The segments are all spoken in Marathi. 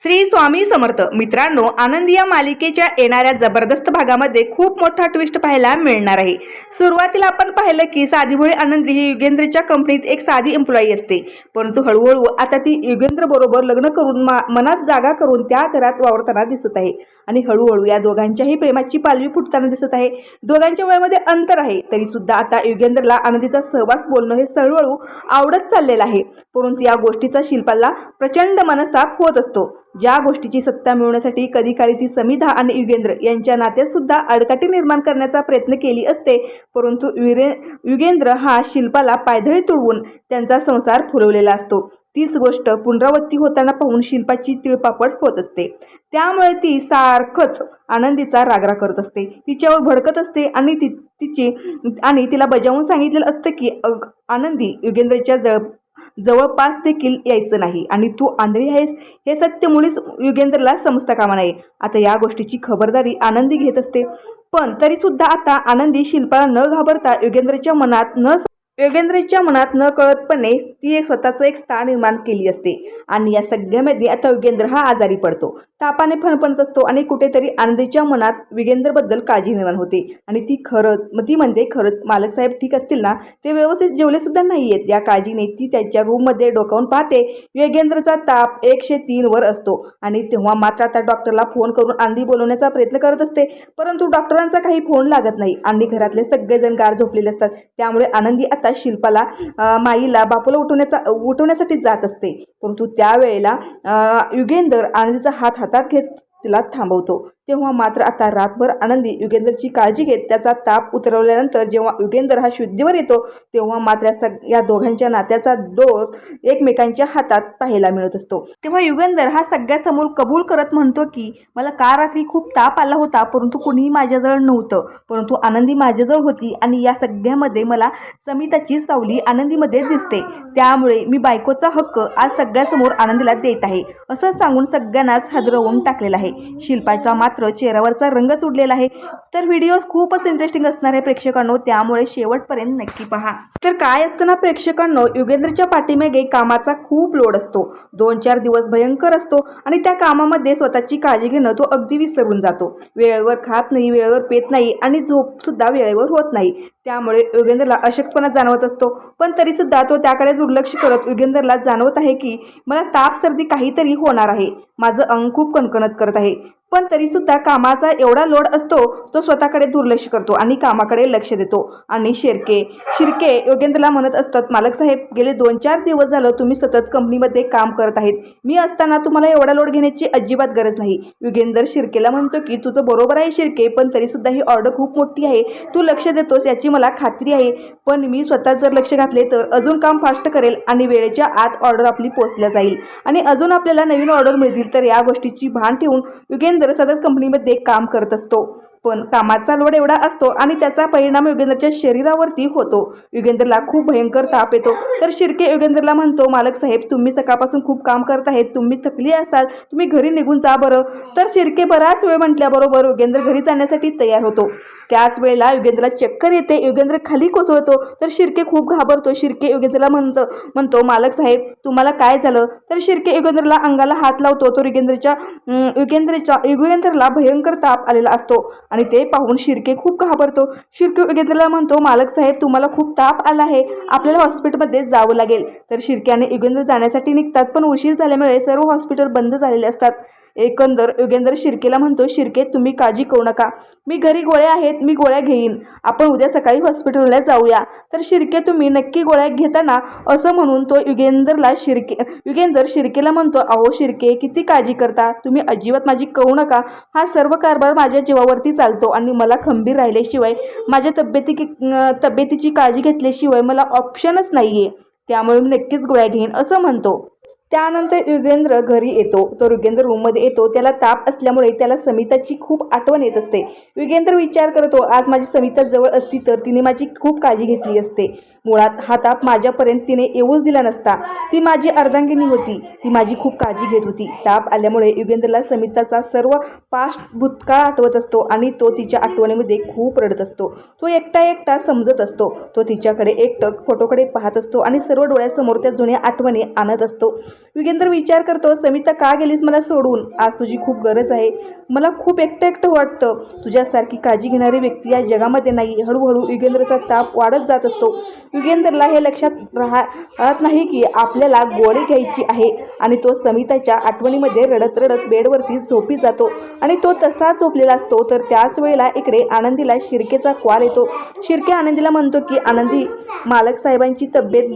श्री स्वामी समर्थ. मित्रांनो, आनंद या मालिकेच्या येणाऱ्या जबरदस्त भागामध्ये खूप मोठा ट्विस्ट पाहायला मिळणार आहे. सुरुवातीला आपण पाहिलं की साधीभोळी आनंदी ही युगेंद्रच्या कंपनीत एक साधी एम्प्लॉई असते, परंतु हळूहळू आता ती युगेंद्र बरोबर लग्न करून मनात जागा करून त्या घरात वावरताना दिसत आहे आणि हळूहळू या दोघांच्याही प्रेमाची पालवी फुटताना दिसत आहे. दोघांच्या वयामध्ये अंतर आहे तरी सुद्धा आता युगेंद्रला आनंदीचा सहवास बोलणं हे हळूहळू आवडत चाललेलं आहे, परंतु या गोष्टीचा शिल्पाला प्रचंड मनस्ताप होत असतो. ज्या गोष्टीची सत्ता मिळवण्यासाठी कधी काळी ती समिधा आणि युगेंद्र यांच्या नात्यात सुद्धा अडकाटी निर्माण करण्याचा प्रयत्न केली असते, परंतु युगेंद्र हा शिल्पाला पायधळी तुडवून त्यांचा संसार फुलवलेला असतो. तीच गोष्ट पुनरावृत्ती होताना पाहून शिल्पाची तिळपापड होत असते. त्यामुळे ती सारखंच आनंदीचा रागरा करत असते, तिच्यावर भडकत असते आणि तिला बजावून सांगितलेलं असतं की आनंदी युगेंद्रच्या जवळपास देखील यायचं नाही आणि तू आंधळी आहेस हे सत्य मुळीच युगेंद्रला समजता कामा नये. आता या गोष्टीची खबरदारी आनंदी घेत असते, पण तरी सुद्धा आता आनंदी शिल्पाला न घाबरता युगेंद्रच्या मनात न कळतपणे ती स्वतःचं एक स्थान निर्माण केली असते. आणि या सगळ्यामध्ये आता युगेंद्र हा आजारी पडतो, तापाने फणफणत असतो आणि कुठेतरी आनंदीच्या मनात युगेंद्रबद्दल काळजी निर्माण होते आणि ती म्हणते खरंच मालक साहेब ठीक असतील ना, ते व्यवस्थित जेवले सुद्धा नाही आहेत. या काळजीने ती त्याच्या रूममध्ये डोकावून पाहते. युगेंद्रचा ताप 103 वर असतो आणि तेव्हा मात्र आता डॉक्टरला फोन करून आनंदी बोलवण्याचा प्रयत्न करत असते, परंतु डॉक्टरांचा काही फोन लागत नाही आणि घरातले सगळेजण गाढ झोपलेले असतात. त्यामुळे आनंदी आता शिल्पाला माईला बापूला उठवण्यासाठी जात असते, परंतु त्यावेळेला युगेंद्र आनंदीचा हात हातात घेत तिला थांबवतो. तेव्हा मात्र आता रातभर आनंदी युगेंद्रची काळजी घेत त्याचा ताप उतरवल्यानंतर जेव्हा युगेंद्र हा शुद्धीवर येतो तेव्हा मात्र या दोघांच्या नात्याचा दोर एकमेकांच्या हातात पाहायला मिळत असतो. तेव्हा युगेंद्र हा सगळ्यासमोर कबूल करत म्हणतो की मला का रात्री खूप ताप आला होता, परंतु कुणीही माझ्याजवळ नव्हतं, परंतु आनंदी माझ्याजवळ होती आणि या सगळ्यामध्ये मला समिताची सावली आनंदीमध्ये दिसते, त्यामुळे मी बायकोचा हक्क आज सगळ्यासमोर आनंदीला देत आहे असं सांगून सगळ्यांनाच हादरवून टाकलेला आहे. शिल्पाचा मात्र चेहऱ्यावरचा रंगच उडलेला आहे. तर व्हिडिओ खूपच इंटरेस्टिंग असणार आहे प्रेक्षकांनो, त्यामुळे शेवटपर्यंत नक्की पहा. तर काय असतं ना प्रेक्षकांनो, युगेंद्रच्या पाठीमागे कामाचा खूप लोड असतो. 2-4 दिवस भयंकर असतो आणि त्या कामामध्ये स्वतःची काळजी घेणं तो अगदी विसरून जातो. वेळेवर खात नाही, वेळेवर पेत नाही आणि झोप सुद्धा वेळेवर होत नाही. त्यामुळे युगेंद्रला अशक्तपणा जाणवत असतो, पण तरी सुद्धा तो त्याकडे दुर्लक्ष करत युगेंद्रला जाणवत आहे की मला ताप सर्दी काहीतरी होणार आहे, माझं अंग खूप कणकणत करत आहे. पण तरी सुद्धा कामाचा एवढा लोड असतो तो स्वतःकडे दुर्लक्ष करतो आणि कामाकडे लक्ष देतो. आणि शिर्के योगेंद्रला म्हणत असतात, मालक साहेब गेले 2-4 दिवस झालं तुम्ही सतत कंपनीमध्ये काम करत आहेत, मी असताना तुम्हाला एवढा लोड घेण्याची अजिबात गरज नाही. युगेंद्र शिर्केला म्हणतो की तुझं बरोबर आहे शिर्के, पण तरी सुद्धा ही ऑर्डर खूप मोठी आहे, तू लक्ष देतोस याची मला खात्री आहे, पण मी स्वतः जर लक्ष घातले तर अजून काम फास्ट करेल आणि वेळेच्या आत ऑर्डर आपली पोहोचल्या जाईल आणि अजून आपल्याला नवीन ऑर्डर मिळतील. तर या गोष्टीची भान ठेवून युगेंद्र सतत कंपनीमध्ये काम करत असतो, पण कामाचा लोड एवढा असतो आणि त्याचा परिणाम युगेंद्रच्या शरीरावरती होतो. युगेंद्रला खूप भयंकर ताप येतो. तर शिर्के युगेंद्रला म्हणतो, मालक साहेब तुम्ही सकाळपासून खूप काम करत आहेत, तुम्ही थकली असाल, तुम्ही घरी निघून जा बरं. तर शिर्के बराच वेळ म्हटल्याबरोबर युगेंद्र घरी जाण्यासाठी तयार होतो. त्याच वेळेला युगेंद्रला चक्कर येते, युगेंद्र खाली कोसळतो. तर शिर्के खूप घाबरतो. शिर्के युगेंद्रला म्हणतो मालक साहेब तुम्हाला काय झालं. तर शिर्के युगेंद्रला अंगाला हात लावतो. तो युगेंद्रला भयंकर ताप आलेला असतो आणि ते पाहून शिर्के खूप घाबरतो. शिर्के युगेंद्रला म्हणतो, मालक साहेब तुम्हाला खूप ताप आला आहे, आपल्याला हॉस्पिटलमध्ये जावं लागेल. तर शिर्के आणि युगेंद्र जाण्यासाठी निघतात, पण उशीर झाल्यामुळे सर्व हॉस्पिटल बंद झालेले असतात. एकंदर युगेंद्र शिर्केला म्हणतो, शिर्के तुम्ही काळजी करू नका, मी घरी गोळ्या आहेत, मी गोळ्या घेईन, आपण उद्या सकाळी हॉस्पिटलला जाऊया. तर शिर्के तुम्ही नक्की गोळ्या घेता ना असं म्हणून तो युगेंद्र शिर्केला म्हणतो, अहो शिर्के किती काळजी करता तुम्ही, अजिबात माझी कळू नका, हा सर्व कारभार माझ्या जीवावरती चालतो आणि मला खंबीर राहिल्याशिवाय माझ्या तब्येतीची काळजी घेतल्याशिवाय मला ऑप्शनच नाहीये, त्यामुळे मी नक्कीच गोळ्या घेईन असं म्हणतो. त्यानंतर युगेंद्र घरी येतो. तर युगेंद्र रूममध्ये येतो. त्याला ताप असल्यामुळे त्याला समिताची खूप आठवण येत असते. युगेंद्र विचार करतो, आज माझी समिता जवळ असती तर तिने माझी खूप काळजी घेतली असते. मुळात हा ताप माझ्यापर्यंत तिने येऊच दिला नसता. ती माझी अर्धांगिनी होती, ती माझी खूप काळजी घेत होती. ताप आल्यामुळे युगेंद्रला समिताचा सर्व पास्ट भूतकाळ आठवत असतो आणि तो तिच्या आठवणीमध्ये खूप रडत असतो. तो एकटा समजत असतो. तो तिच्याकडे एकटक फोटोकडे पाहत असतो आणि सर्व डोळ्यासमोर त्या जुन्या आठवणी आणत असतो. युगेंद्र विचार करतो, समिता का गेलीस मला सोडून? आज तुझी खूप गरज आहे. मला खूप एकटं एकटं वाटतं. तुझ्यासारखी काळजी घेणारी व्यक्ती या जगामध्ये नाही. हळूहळू युगेंद्रचा ताप वाढत जात असतो. युगेंद्रला हे लक्षात राहत नाही की आपल्याला गोळी घ्यायची आहे आणि तो समिताच्या आठवणीमध्ये रडत रडत बेडवरती झोपी जातो आणि तो तसा झोपलेला असतो. तर त्याच वेळेला इकडे आनंदीला शिर्केचा कॉल येतो. शिर्के आनंदीला म्हणतो की आनंदी, मालक साहेबांची तब्येत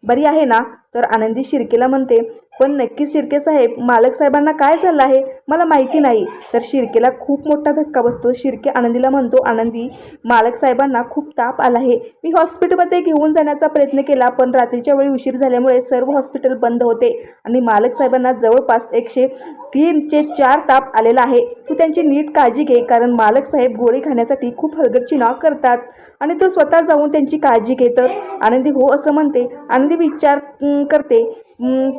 बरी आहे ना? तर आनंदी शिर्केला म्हणते, पण नक्की शिर्के साहेब, मालक साहेबांना काय झालं आहे मला माहिती नाही. तर शिर्केला खूप मोठा धक्का बसतो. शिर्के आनंदीला म्हणतो, आनंदी, मालक साहेबांना खूप ताप आला आहे. मी हॉस्पिटलमध्ये घेऊन जाण्याचा प्रयत्न केला, पण रात्रीच्या वेळी उशीर झाल्यामुळे सर्व हॉस्पिटल बंद होते आणि मालक साहेबांना जवळपास 103-4 ताप आलेला आहे. तू त्यांची नीट काळजी घे, कारण मालक साहेब गोळी खाण्यासाठी खूप हलगर्जीपणा करतात आणि तू स्वतः जाऊन त्यांची काळजी घे. तर आनंदी हो असं म्हणते. आनंदी विचार करते,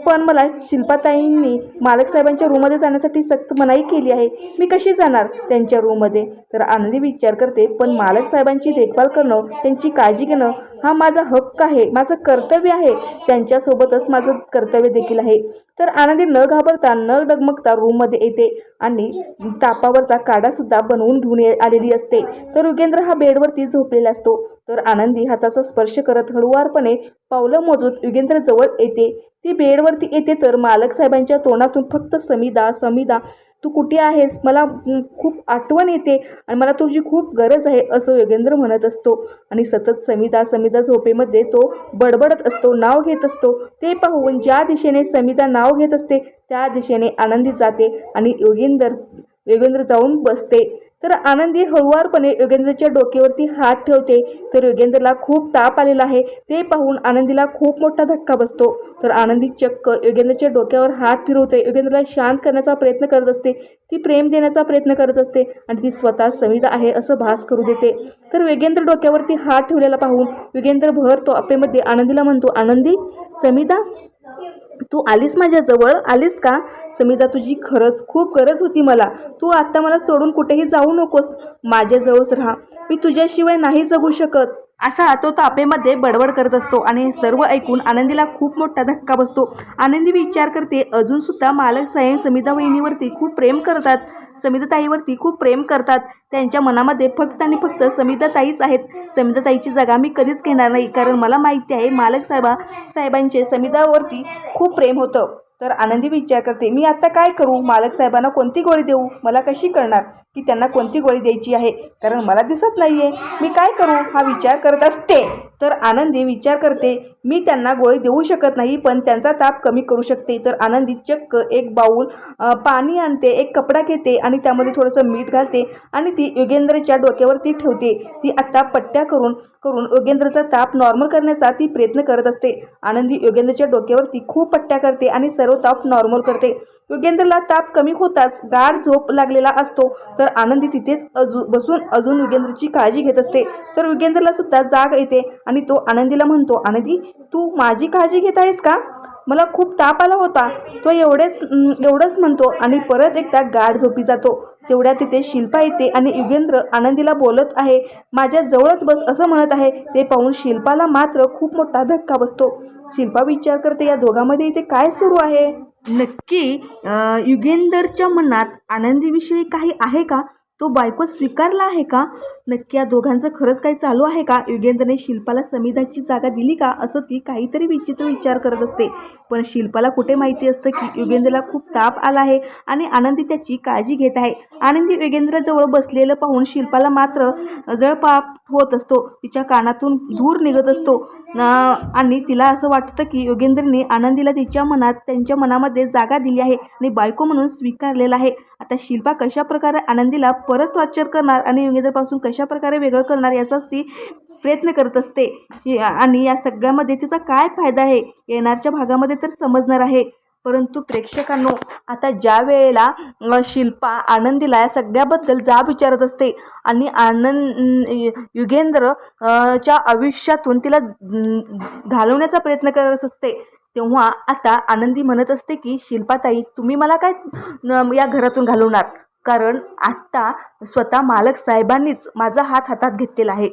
पण मला शिल्पाताईंनी मालक साहेबांच्या रूममध्ये जाण्यासाठी सक्त मनाई केली आहे. मी कशी जाणार त्यांच्या रूममध्ये? तर आनंदी विचार करते, पण मालक साहेबांची देखभाल करणं, त्यांची काळजी घेणं हा माझा हक्क आहे, माझं कर्तव्य आहे. त्यांच्यासोबतच माझं कर्तव्य देखील आहे. तर आनंदी न घाबरता न डगमगता रूममध्ये येते आणि तापावरचा काढासुद्धा बनवून घेऊन आलेली असते. तर युगेंद्र हा बेडवरती झोपलेला असतो. तर आनंदी हाताचा स्पर्श करत हळुवारपणे पावलं मोजून युगेंद्र जवळ येते. ती बेडवरती येते तर मालक साहेबांच्या तोंडातून फक्त समिधा, समिधा, तू कुठे आहेस? मला खूप आठवण येते आणि मला तुझी खूप गरज आहे असं योगेंद्र म्हणत असतो आणि सतत समिधा समिधा झोपेमध्ये तो बडबडत असतो, नाव घेत असतो. ते पाहून ज्या दिशेने समिधा नाव घेत असते त्या दिशेने आनंदी जाते आणि योगेंद्र जाऊन बसते. तर आनंदी हळुवारपणे योगेंद्रच्या डोक्यावरती हात ठेवते. तर योगेंद्रला खूप ताप आलेला आहे. ते पाहून आनंदीला खूप मोठा धक्का बसतो. तर आनंदी चक्क योगेंद्रच्या डोक्यावर हात फिरवते. योगेंद्रला शांत करण्याचा प्रयत्न करत असते. ती प्रेम देण्याचा प्रयत्न करत असते आणि ती स्वतः समिधा आहे असं भास करू देते. तर योगेंद्र डोक्यावरती हात ठेवलेला पाहून योगेंद्र भर तो आपेमध्ये आनंदीला म्हणतो, आनंदी, समिधा, तू आलीस माझ्या जवळ, आलीस का? समिधा, तुझी खरंच खूप गरज होती मला. तू आता मला सोडून कुठेही जाऊ नकोस, माझ्याजवळच राहा. मी तुझ्याशिवाय नाही जगू शकत. असा तो तापेमध्ये बडबड करत असतो आणि हे सर्व ऐकून आनंदीला खूप मोठा धक्का बसतो. आनंदी विचार करते, अजून सुद्धा मालक साहेब समिधा वहिनीवरती खूप प्रेम करतात, समिधाताईवरती खूप प्रेम करतात. त्यांच्या मनामध्ये फक्त आणि फक्त समिधाताईच आहेत. समिधाताईची जागा मी कधीच घेणार नाही, कारण मला माहिती आहे मालक साहेबांचे समिधावरती खूप प्रेम होतं. तर आनंदी विचार करते, मी आता काय करू? मालक साहेबांना कोणती गोळी देऊ? मला कशी कळणार की त्यांना कोणती गोळी द्यायची आहे, कारण मला दिसत नाही आहे. मी काय करू हा विचार करत असते. तर आनंदी विचार करते, मी त्यांना गोळी देऊ शकत नाही, पण त्यांचा ताप कमी करू शकते. तर आनंदी चक्क एक बाऊल पाणी आणते, एक कपडा घेते आणि त्यामध्ये थोडंसं मीठ घालते आणि ती योगेंद्रच्या डोक्यावरती ठेवते. ती आता पट्ट्या करून योगेंद्रचा ताप नॉर्मल करण्याचा ती प्रयत्न करत असते. आनंदी योगेंद्रच्या डोक्यावरती खूप पट्ट्या करते आणि सर्व ताप नॉर्मल करते. योगेंद्रला ताप कमी होताच गाढ झोप लागलेला असतो. तर आनंदी तिथेच बसून अजून योगेंद्रची काळजी घेत असते. तर योगेंद्रला सुद्धा जाग येते आणि तो आनंदीला म्हणतो, आनंदी, तू माझी काळजी घेत आहेस का? मला खूप ताप आला होता. तो एवढंच म्हणतो आणि परत एकदा गाढ झोपी जातो. तेवढ्या तिथे शिल्पा येते आणि योगेंद्र आनंदीला बोलत आहे, माझ्या जवळच बस असं म्हणत आहे. ते पाहून शिल्पाला मात्र खूप मोठा धक्का बसतो. शिल्पा विचार करते, या दोघांमध्ये इथे काय सुरू आहे? नक्की युगेंद्रच्या मनात आनंदीविषयी काही आहे का? तो बायको स्वीकारला आहे का? नक्की या दोघांचं खरंच काही चालू आहे का? युगेंद्रने शिल्पाला समिधाची जागा दिली का? असं ती काहीतरी विचित्र विचार करत असते. पण शिल्पाला कुठे माहिती असतं की युगेंद्रला खूप ताप आला आहे आणि आनंदी त्याची काळजी घेत आहे. आनंदी योगेंद्रजवळ बसलेलं पाहून शिल्पाला मात्र जळपाप होत असतो. तिच्या कानातून धूर निघत असतो आणि तिला असं वाटतं की योगेंद्रने आनंदीला त्यांच्या मनामध्ये जागा दिली आहे आणि बायको म्हणून स्वीकारलेला आहे. आता शिल्पा कशा प्रकारे आनंदीला परत टॉर्चर करणार आणि योगेंद्रपासून कशा प्रकारे वेगळं करणार याचाच ती प्रयत्न करत असते. आणि या सगळ्यामध्ये तिचा काय फायदा आहे येणारच्या भागामध्ये तर समजणार आहे. परंतु प्रेक्षकांनो, आता ज्या वेळेला शिल्पा आनंदीला या सगळ्याबद्दल जाब विचारत असते आणि युगेंद्र च्या आयुष्यातून तिला घालवण्याचा प्रयत्न करत असते, तेव्हा आता आनंदी म्हणत असते की शिल्पाताई, तुम्ही मला काय या घरातून घालवणार? कारण आत्ता स्वतः मालक साहेबांनीच माझा हात हातात घेतलेला आहे.